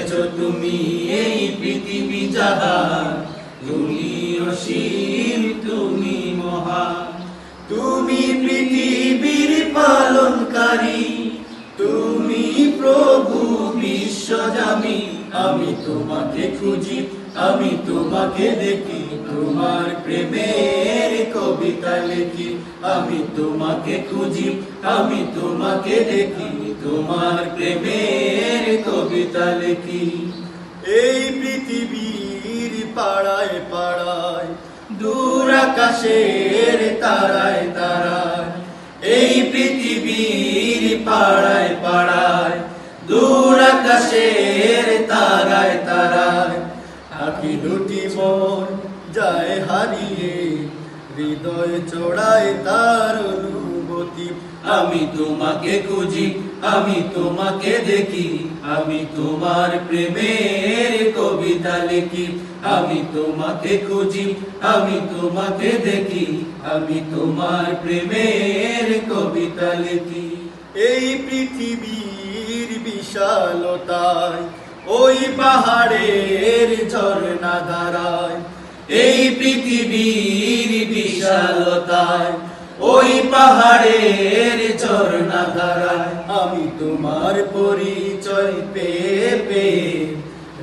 গড়েছো তুমি এই পৃথিবী জাহান, তুমি অসীম তুমি মহান। তুমি পৃথিবীর পালনকারী, তুমি প্রভু বিশ্বজামি। আমি তোমাকে খুঁজি, আমি তোমাকে দেখি, তোমার প্রেমের কবিতা লিখি। আমি তোমাকে খুঁজি, আমি তোমাকে দেখি, তোমার প্রেমের কবিতা লিখি। এই পৃথিবীর পাড়ায় পাড়ায়, দূর আকাশের তারায় তারায়, এই পৃথিবীর পাড়ায় পাড়ায়, দূর আকাশের তারায় তারায়, আঁখি দুটি মন যায় হারিয়ে, হৃদয় চড়ায় তার অনুভূতি। আমি তোমাকে খুঁজি, আমি তোমাকে দেখি, আমি তোমার প্রেমের কবিতা লিখি। আমি তোমাকে খুঁজি, আমি তোমাকে দেখি, আমি তোমার প্রেমের কবিতা লিখি। এই পৃথিবীর বিশালতায়, ওই পাহাড়ের ঝর্ণা ধারায়, এই পৃথিবীর বিশালতায়, ওই পাহাড়ের ঝর্ণা ধারায়, আমি তোমার পরিচয় পেয়ে পেয়ে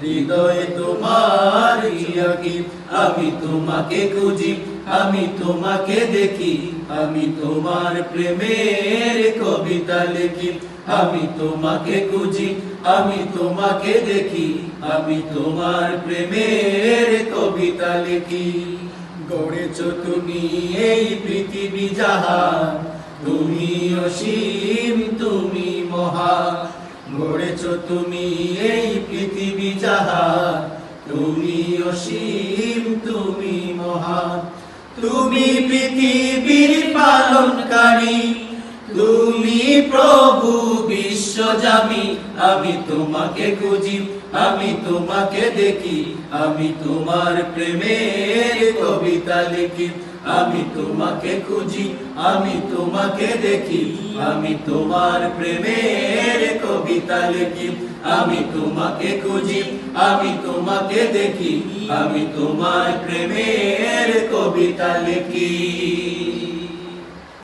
হৃদয়ে তোমার আঁকি। আমি তোমাকে খুঁজি, আমি তোমাকে দেখি, আমি তোমার প্রেমের কবিতা লিখি। আমি তোমাকে খুঁজি, আমি তোমাকে দেখি, আমি তোমার প্রেমের কবিতা লিখি। গড়েছো তুমি এই পৃথিবী জাহান, তুমি অসীম তুমি মহান। গড়েছো তুমি এই পৃথিবী জাহান, তুমি অসীম তুমি মহান। তুমি পৃথিবীর পালনকারী, তুমি প্রভু বিশ্বজামি। আমি তোমাকে খুঁজি, আমি তোমাকে দেখি, আমি তোমার প্রেমের কবিতা লিখি। আমি তোমাকে খুঁজি, আমি তোমাকে দেখি, আমি তোমার প্রেমের কবিতা লিখি। আমি তোমাকে খুঁজি, আমি তোমাকে দেখি, আমি তোমার প্রেমের কবিতা লিখি।